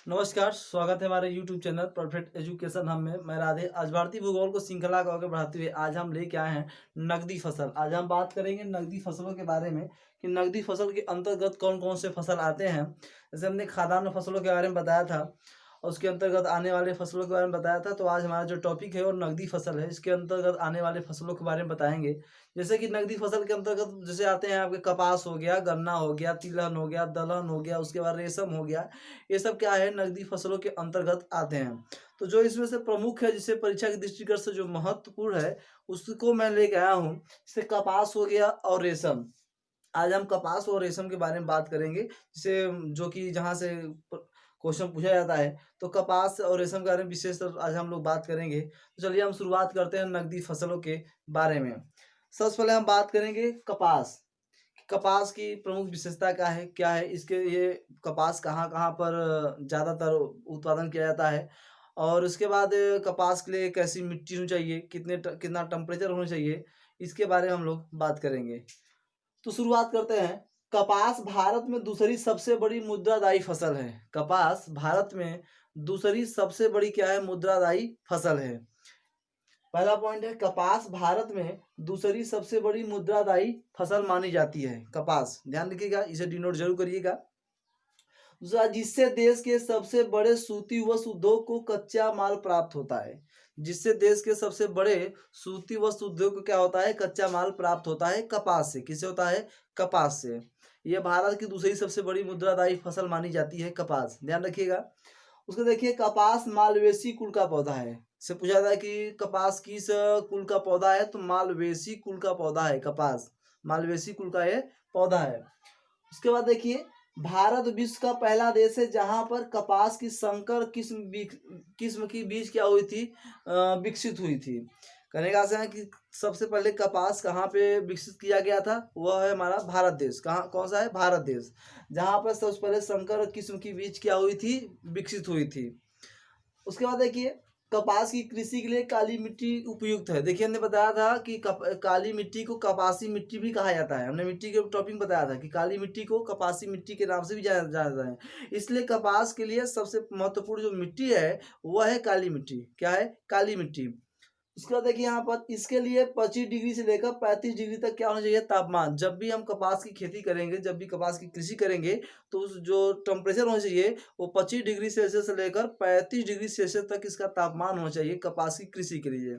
नमस्कार, स्वागत है हमारे YouTube चैनल परफेक्ट एजुकेशन हम में। मैं राधे। आज भारतीय भूगोल को श्रृंखला को आगे बढ़ाते हुए आज हम लेके आए हैं नकदी फसल। आज हम बात करेंगे नकदी फसलों के बारे में कि नकदी फसल के अंतर्गत कौन कौन से फसल आते हैं। जैसे हमने खाद्यान्न फसलों के बारे में बताया था और उसके अंतर्गत आने वाले फसलों के बारे में बताया था, तो आज हमारा जो टॉपिक है वो नकदी फसल है। इसके अंतर्गत आने वाले फसलों के बारे में बताएंगे। जैसे कि नकदी फसल के अंतर्गत जैसे आते हैं आपके कपास हो गया, गन्ना हो गया, तिलहन हो गया, दलहन हो गया, उसके बाद रेशम हो गया। ये सब क्या है, नकदी फसलों के अंतर्गत आते हैं। तो जो इसमें से प्रमुख है, जिसे परीक्षा के दृष्टिगत से जो महत्वपूर्ण है, उसको मैं लेके आया हूँ। जैसे कपास हो गया और रेशम। आज हम कपास और रेशम के बारे में बात करेंगे, जिसे जो कि जहाँ से क्वेश्चन पूछा जाता है, तो कपास और रेशम के बारे में विशेष आज हम लोग बात करेंगे। तो चलिए हम शुरुआत करते हैं नकदी फसलों के बारे में। सबसे पहले हम बात करेंगे कपास। कपास की प्रमुख विशेषता क्या है इसके, ये कपास कहाँ-कहाँ पर ज़्यादातर उत्पादन किया जाता है, और उसके बाद कपास के लिए कैसी मिट्टी होनी चाहिए, कितना टेम्परेचर होना चाहिए, इसके बारे में हम लोग बात करेंगे। तो शुरुआत करते हैं। कपास भारत में दूसरी सबसे बड़ी मुद्रादायी फसल है। कपास भारत में दूसरी सबसे बड़ी क्या है, मुद्रादायी फसल है। पहला पॉइंट है, कपास भारत में दूसरी सबसे बड़ी मुद्रादायी फसल मानी जाती है। कपास ध्यान रखिएगा, इसे डिनोट जरूर करिएगा। दूसरा, जिससे देश के सबसे बड़े सूती वस्त्र उद्योग को कच्चा माल प्राप्त होता है। जिससे देश के सबसे बड़े सूती वस्त्र उद्योग को क्या होता है, कच्चा माल प्राप्त होता है कपास से। किससे होता है, कपास से। यह भारत की दूसरी सबसे बड़ी मुद्रादायी फसल मानी जाती है, कपास, ध्यान रखिएगा। उसको देखिए, कपास मालवेसी कुल का पौधा है। से पूछा जाता है कि कपास किस कुल का पौधा है, तो मालवेसी कुल का पौधा है कपास। मालवेसी कुल का ये पौधा है। उसके बाद देखिए, भारत विश्व का पहला देश है जहां पर कपास की संकर किस्म की बीज क्या हुई थी, विकसित हुई थी। कहने का आशय है कि सबसे पहले कपास कहाँ पे विकसित किया गया था, वह है हमारा भारत देश। कहाँ, कौन सा है, भारत देश, जहां पर सबसे पहले संकर किस्म की बीज क्या हुई थी, विकसित हुई थी। उसके बाद देखिए, कपास की कृषि के लिए काली मिट्टी उपयुक्त है। देखिए, हमने बताया था कि काली मिट्टी को कपासी मिट्टी भी कहा जाता है। हमने मिट्टी के टॉपिक बताया था कि काली मिट्टी को कपासी मिट्टी के नाम से भी जाना जाता है। इसलिए कपास के लिए सबसे महत्वपूर्ण जो मिट्टी है वह है काली मिट्टी। क्या है, काली मिट्टी। उसके बाद देखिए, यहाँ पर इसके लिए 25 डिग्री से लेकर 35 डिग्री तक क्या होना चाहिए, तापमान। जब भी हम कपास की खेती करेंगे, जब भी कपास की कृषि करेंगे, तो उस जो टेम्परेचर होना चाहिए वो 25 डिग्री सेल्सियस से लेकर 35 डिग्री सेल्सियस तक इसका तापमान होना चाहिए कपास की कृषि के लिए।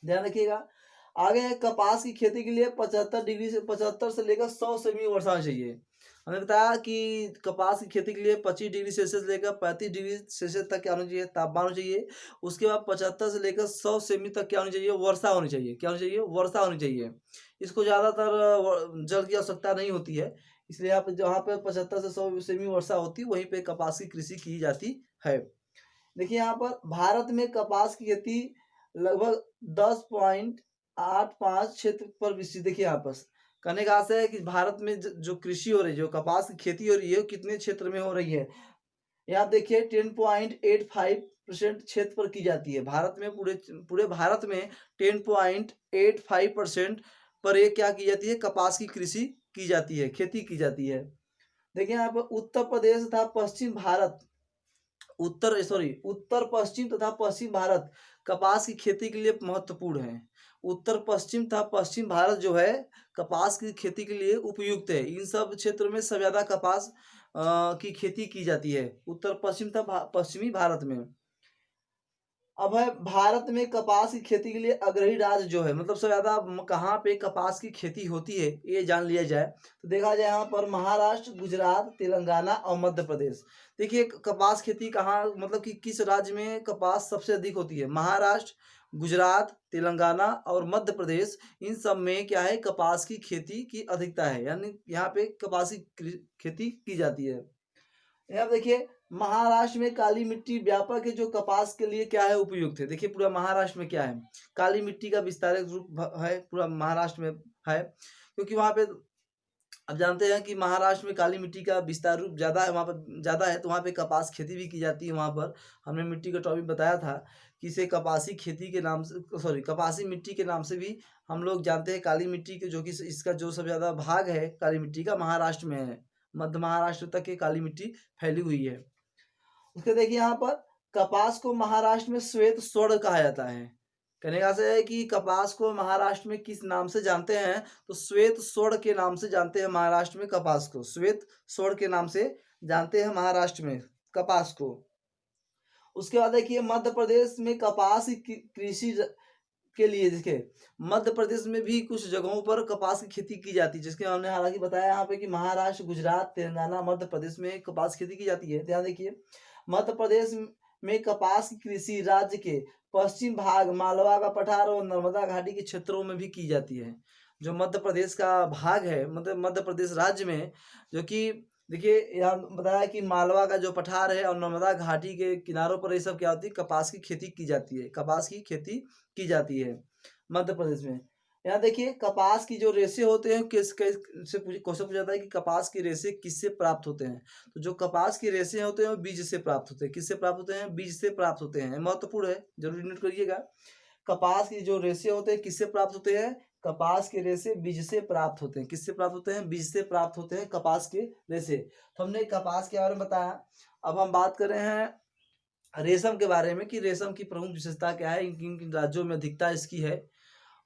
ध्यान रखिएगा। आगे है, कपास की खेती के लिए 75 से लेकर 100 सेमी वर्षा होनी चाहिए। हमने बताया कि कपास की खेती के लिए 25 डिग्री सेल्सियस लेकर 35 डिग्री सेल्सियस तक क्या होना चाहिए, तापमान होना चाहिए। उसके बाद 75 से लेकर 100 सेमी तक क्या होनी चाहिए, वर्षा होनी चाहिए। क्या होनी चाहिए, वर्षा होनी चाहिए। इसको ज़्यादातर जल की आवश्यकता नहीं होती है, इसलिए यहाँ पे जहाँ पे 75 से 100 सेमी वर्षा होती है वहीं पे कपास की कृषि की जाती है। देखिए, यहाँ पर भारत में कपास की खेती लगभग 10.85 क्षेत्र पर विस्तृत। देखिए, यहाँ पर कहने का आशय है कि भारत में जो कृषि हो रही है, जो कपास की खेती हो रही है, वो कितने क्षेत्र में हो रही है। यहाँ देखिए, 10.85% क्षेत्र पर की जाती है। भारत में पूरे पूरे भारत में 10.85% पर ये क्या की जाती है, कपास की कृषि की जाती है, खेती की जाती है। देखिए, यहाँ पर उत्तर प्रदेश तथा पश्चिम भारत, उत्तर पश्चिम तथा पश्चिम भारत कपास की खेती के लिए महत्वपूर्ण है। उत्तर पश्चिम तथा पश्चिम भारत जो है कपास की खेती के लिए उपयुक्त है। इन सब क्षेत्रों में सबसे ज्यादा कपास की खेती की जाती है, उत्तर पश्चिम तथा पश्चिमी भारत में। अब है, भारत में कपास की खेती के लिए अग्रणी राज्य जो है, मतलब सबसे ज्यादा कहाँ पे कपास की खेती होती है ये जान लिया जाए, तो देखा जाए यहाँ पर महाराष्ट्र, गुजरात, तेलंगाना और मध्य प्रदेश। देखिए, कपास खेती कहाँ, मतलब कि किस राज्य में कपास सबसे अधिक होती है। महाराष्ट्र, गुजरात, तेलंगाना और मध्य प्रदेश, इन सब में क्या है, कपास की खेती की अधिकता है, यानी यहाँ पे कपास की खेती की जाती है। यहाँ देखिए, महाराष्ट्र में काली मिट्टी व्यापक है जो कपास के लिए क्या है, उपयुक्त है। देखिए, पूरा महाराष्ट्र में क्या है, काली मिट्टी का विस्तारित रूप है, पूरा महाराष्ट्र में है, क्योंकि वहाँ पे अब जानते हैं कि महाराष्ट्र में काली मिट्टी का विस्तार रूप ज़्यादा है, वहाँ पर ज़्यादा है, तो वहाँ पे कपास खेती भी की जाती है। वहाँ पर हमने मिट्टी का टॉपिक बताया था कि इसे कपासी खेती के नाम से, सॉरी, कपासी मिट्टी के नाम से भी हम लोग जानते हैं। काली मिट्टी के जो कि इसका जो सबसे ज़्यादा भाग है काली मिट्टी का, महाराष्ट्र में है। मध्य महाराष्ट्र तक ये काली मिट्टी फैली हुई है। उसके देखिए यहाँ पर कपास को महाराष्ट्र में श्वेत स्वर्ण कहा जाता है। कहने का से है कि कपास को महाराष्ट्र में किस नाम से जानते हैं, तो श्वेत स्वर्ण के नाम से जानते हैं महाराष्ट्र में कपास को, श्वेत स्वर्ण के नाम से जानते हैं महाराष्ट्र में कपास को। उसके बाद देखिए मध्य प्रदेश में कपास की कृषि के लिए देखिए मध्य प्रदेश में भी कुछ जगहों पर कपास की खेती की जाती है, जिसके हमने हालांकि बताया यहाँ पे कि महाराष्ट्र, गुजरात, तेलंगाना, मध्य प्रदेश में कपास खेती की जाती है। ध्यान देखिए मध्य प्रदेश में कपास की कृषि राज्य के पश्चिम भाग, मालवा का पठार और नर्मदा घाटी के क्षेत्रों में भी की जाती है। जो मध्य प्रदेश का भाग है, मतलब मध्य प्रदेश राज्य में, जो कि देखिए यहाँ बताया कि मालवा का जो पठार है और नर्मदा घाटी के किनारों पर ये सब क्या होती है, कपास की खेती की जाती है। कपास की खेती की जाती है मध्य प्रदेश में। यहाँ देखिए कपास की जो रेशे होते हैं किस से क्वेश्चन पूछा जाता है कि कपास की रेशे किससे प्राप्त होते हैं, तो जो कपास की रेशे होते हैं वो बीज से प्राप्त होते हैं। किससे प्राप्त होते हैं? बीज से प्राप्त होते हैं। महत्वपूर्ण है, जरूर नोट करिएगा। कपास की जो रेशे होते हैं किससे प्राप्त होते हैं? कपास के रेशे बीज से प्राप्त होते हैं। किससे प्राप्त होते हैं? बीज से प्राप्त होते हैं कपास के रेशे। तो हमने कपास के बारे में बताया। अब हम बात कर रहे हैं रेशम के बारे में कि रेशम की प्रमुख विशेषता क्या है, किन किन राज्यों में अधिकता इसकी है।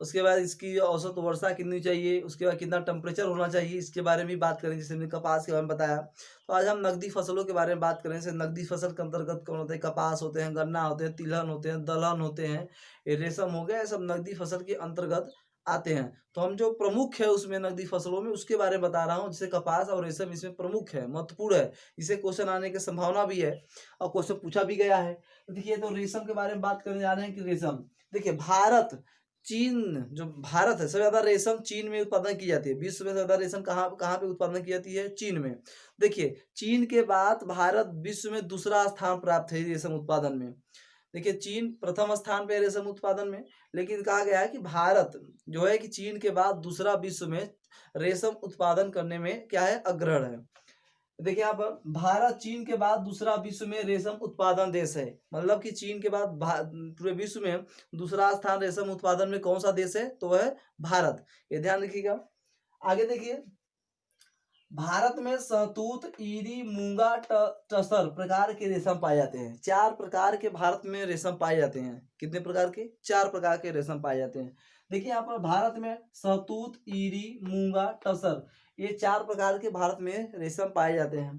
उसके बाद इसकी औसत वर्षा कितनी चाहिए, उसके बाद कितना टेम्परेचर होना चाहिए, इसके बारे में भी बात करेंगे, जैसे हमने कपास के बारे में बताया। तो आज हम नकदी फसलों के बारे में बात करें। जैसे नकदी फसल के अंतर्गत कौन होते हैं? कपास होते हैं, गन्ना होते हैं, तिलहन होते हैं, दलहन होते हैं, ये रेशम हो गया, ये सब नकदी फसल के अंतर्गत आते हैं। तो हम जो प्रमुख है उसमें नकदी फसलों में उसके बारे में बता रहा हूँ, जैसे कपास और रेशम इसमें प्रमुख है, महत्वपूर्ण है, इसे क्वेश्चन आने की संभावना भी है और क्वेश्चन पूछा भी गया है। तो देखिए तो रेशम के बारे में बात करने जा रहे हैं कि रेशम देखिए भारत, चीन, जो भारत है सबसे ज्यादा रेशम चीन में उत्पादन की जाती है। विश्व में ज्यादा रेशम कहाँ कहाँ पे उत्पादन की जाती है? चीन में। देखिए चीन के बाद भारत विश्व में दूसरा स्थान प्राप्त है रेशम उत्पादन में। देखिए चीन प्रथम स्थान पे है रेशम उत्पादन में, लेकिन कहा गया है कि भारत जो है कि चीन के बाद दूसरा विश्व में रेशम उत्पादन करने में क्या है? अग्रणी है। देखिए यहाँ पर भारत चीन के बाद दूसरा विश्व में रेशम उत्पादन देश है। मतलब कि चीन के बाद पूरे विश्व में दूसरा स्थान रेशम उत्पादन में कौन सा देश है? तो वह है भारत। ये ध्यान रखिएगा। आगे देखिए भारत में शहतूत, ईरी, मूंगा, टसर प्रकार के रेशम पाए जाते हैं। 4 प्रकार के भारत में रेशम पाए जाते हैं। कितने प्रकार के? 4 प्रकार के रेशम पाए जाते हैं। देखिए यहाँ पर भारत में शहतूत, ईरी, मूंगा, टसर, ये 4 प्रकार के भारत में रेशम पाए जाते हैं।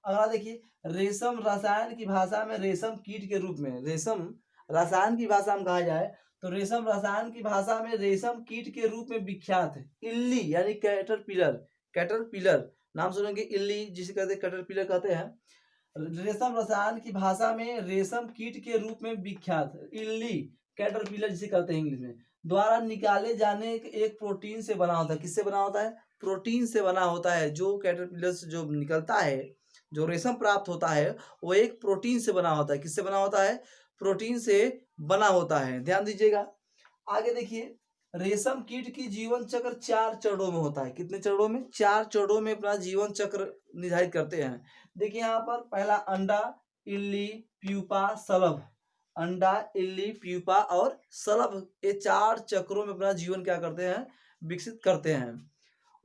अगला देखिए रेशम रसायन की भाषा में रेशम कीट के रूप में, रेशम रसायन की भाषा में कहा जाए तो रेशम रसायन की भाषा में रेशम कीट के रूप में विख्यात है। इल्ली यानी कैटरपिलर, कैटरपिलर नाम सुनेंगे, इल्ली जिसे कहते हैं कैटरपिलर कहते हैं। रेशम रसायन की भाषा में रेशम कीट के रूप में विख्यात इल्ली, कैटरपिलर जिसे कहते हैं इंग्लिश में, द्वारा निकाले जाने एक प्रोटीन से बना होता है। किससे बना होता है? प्रोटीन से बना होता है। जो कैटरपिलर से जो निकलता है, जो रेशम प्राप्त होता है, वो एक प्रोटीन से बना होता है। किससे बना होता है? प्रोटीन से बना होता है। ध्यान दीजिएगा। आगे देखिए रेशम कीट की जीवन चक्र 4 चरणों में होता है। कितने चरणों में? 4 चरणों में अपना जीवन चक्र निर्धारित करते हैं। देखिए यहाँ पर पहला अंडा, इल्ली, प्यूपा, शलभ। अंडा, इल्ली, प्यूपा और शलभ, ये 4 चक्रों में अपना जीवन क्या करते हैं? विकसित करते हैं।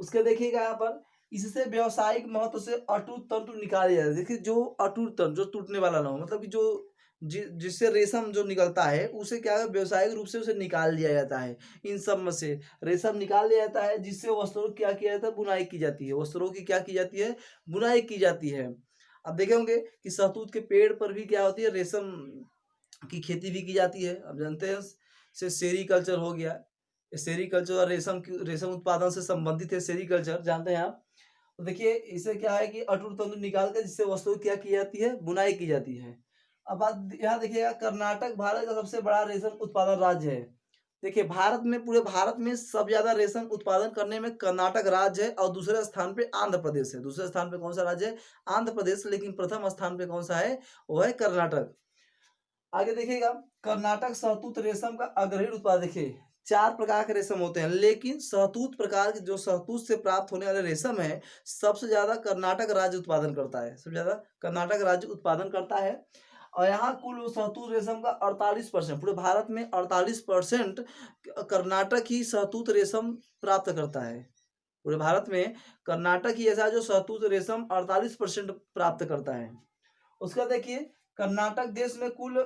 उसके देखिएगा यहाँ पर इससे व्यावसायिक महत्व से अटूट तंतु निकाले जाते हैं। देखिए जो अटूट तंतु, जो टूटने वाला ना हो, मतलब कि जो जिससे रेशम जो निकलता है उसे क्या है? व्यावसायिक रूप से उसे निकाल लिया जाता है। इन सब में से रेशम निकाल लिया जाता है, जिससे वस्त्रों की क्या किया जाता है? बुनाई की जाती है। वस्त्रों की क्या की जाती है? बुनाई की जाती है। अब देखे होंगे कि शहतूत के पेड़ पर भी क्या होती है? रेशम की खेती भी की जाती है। अब जानते हैं से सेरीकल्चर हो गया, सेरीकल्चर और रेशम उत्पादन से संबंधित है सेरीकल्चर, जानते हैं आप। तो देखिए इसे क्या है कि अटूट तंतु निकाल कर जिससे वस्तु क्या की जाती है? बुनाई की जाती है। अब बात यहाँ देखिएगा कर्नाटक भारत का सबसे बड़ा रेशम उत्पादन राज्य है। देखिए भारत में, पूरे भारत में सब ज्यादा रेशम उत्पादन करने में कर्नाटक राज्य है और दूसरे स्थान पे आंध्र प्रदेश है। दूसरे स्थान पे कौन सा राज्य है? आंध्र प्रदेश। लेकिन प्रथम स्थान पे कौन सा है? वो है कर्नाटक। आगे देखिएगा कर्नाटक शहतूत रेशम का अग्रणी उत्पादक। देखिए 4 प्रकार के रेशम होते हैं, लेकिन शहतूत प्रकार के जो शहतूत से प्राप्त होने वाले रेशम है सबसे ज्यादा कर्नाटक राज्य उत्पादन करता है। सबसे ज्यादा कर्नाटक राज्य उत्पादन करता है। और यहाँ कुल शहतूत रेशम का 48%, पूरे भारत में 48% कर्नाटक ही शहतूत रेशम प्राप्त करता है। पूरे भारत में कर्नाटक ही ऐसा जो शहतूत रेशम 48% प्राप्त करता है। उसका देखिए कर्नाटक देश में कुल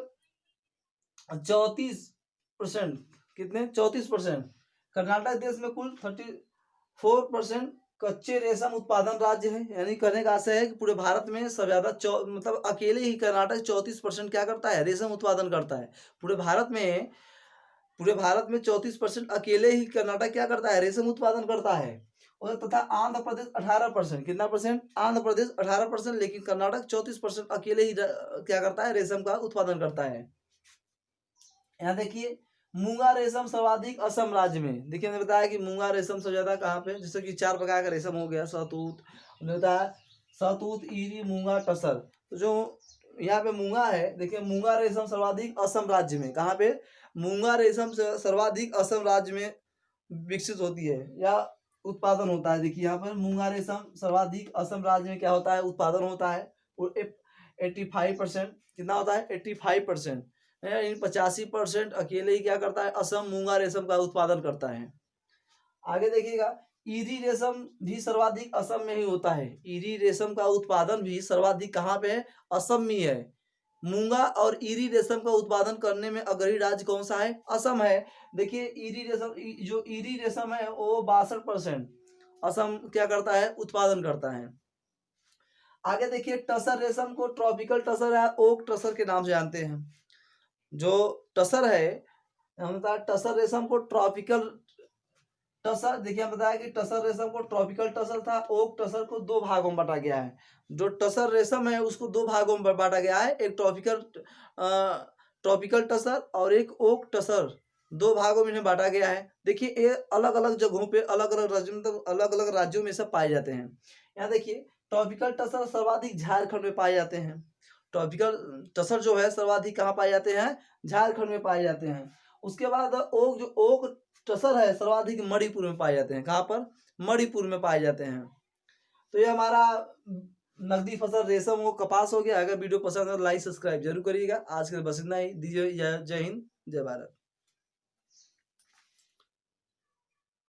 34%, कितने 34%, कर्नाटक देश में कुल 34% कच्चे रेशम उत्पादन राज्य है। यानी कहने का आशय है कि पूरे भारत में सबसे ज्यादा मतलब अकेले ही कर्नाटक 34% क्या करता है, रेशम उत्पादन करता है। पूरे भारत में 34% अकेले ही कर्नाटक क्या करता है, रेशम उत्पादन करता है। और तथा आंध्र प्रदेश 18%, कितना परसेंट, आंध्र प्रदेश 18%, लेकिन कर्नाटक 34% अकेले ही क्या करता है, रेशम का उत्पादन करता है। यहाँ देखिए मूंगा रेशम सर्वाधिक असम राज्य में। देखिए मैंने बताया कि मूंगा रेशम सबसे ज्यादा कहाँ पे, जैसे कि 4 प्रकार का रेशम हो गया, शहतूत, बताया शहतूत, ईरी, मूंगा, टसर। तो जो यहाँ पे मूंगा है, देखिए मूंगा रेशम सर्वाधिक असम राज्य में, कहाँ पे, मूंगा रेशम सर्वाधिक असम राज्य में विकसित होती है या उत्पादन होता है। देखिए यहाँ पर मूंगा रेशम सर्वाधिक असम राज्य में क्या होता है, उत्पादन होता है। और 85%, कितना होता है, 85%, 85% अकेले ही क्या करता है, असम मूंगा रेशम का उत्पादन करता है। आगे देखिएगा, ईरी रेशम भी सर्वाधिक असम में ही होता है। ईरी रेशम का उत्पादन भी सर्वाधिक कहाँ पे है, असम में है। मूंगा और ईरी रेशम का उत्पादन करने में अग्रणी राज्य कौन सा है, असम है। देखिए ईरी रेशम, जो ईरी रेशम है वो 62% असम क्या करता है, उत्पादन करता है। आगे देखिए टसर रेशम को ट्रॉपिकल टसर या ओक टसर के नाम से जानते हैं। जो टसर है, हम बताया टसर रेशम को ट्रॉपिकल टसर, देखिए हम बताया कि टसर रेशम को ट्रॉपिकल टसर था, ओक टसर को 2 भागों में बांटा गया है। जो टसर रेशम है उसको 2 भागों में बांटा गया है, एक ट्रॉपिकल टसर और एक ओक टसर, 2 भागों में इन्हें बांटा गया है। देखिए ये अलग अलग जगहों पे अलग अलग राज्यों में, मतलब अलग अलग राज्यों में सब पाए जाते हैं। यहाँ देखिए ट्रॉपिकल टसर सर्वाधिक झारखंड में पाए जाते हैं। ट्रॉपिकल टसर जो है सर्वाधिक कहाँ पाए जाते हैं, झारखंड में पाए जाते हैं। उसके बाद ओक टसर है सर्वाधिक मणिपुर में पाए जाते हैं। कहाँ पर, मणिपुर में पाए जाते हैं। तो ये हमारा नकदी फसल रेशम वो कपास हो गया। अगर वीडियो पसंद है तो लाइक सब्सक्राइब जरूर करिएगा। आज के लिए बस इतना ही। दीजिए जय हिंद, जय भारत।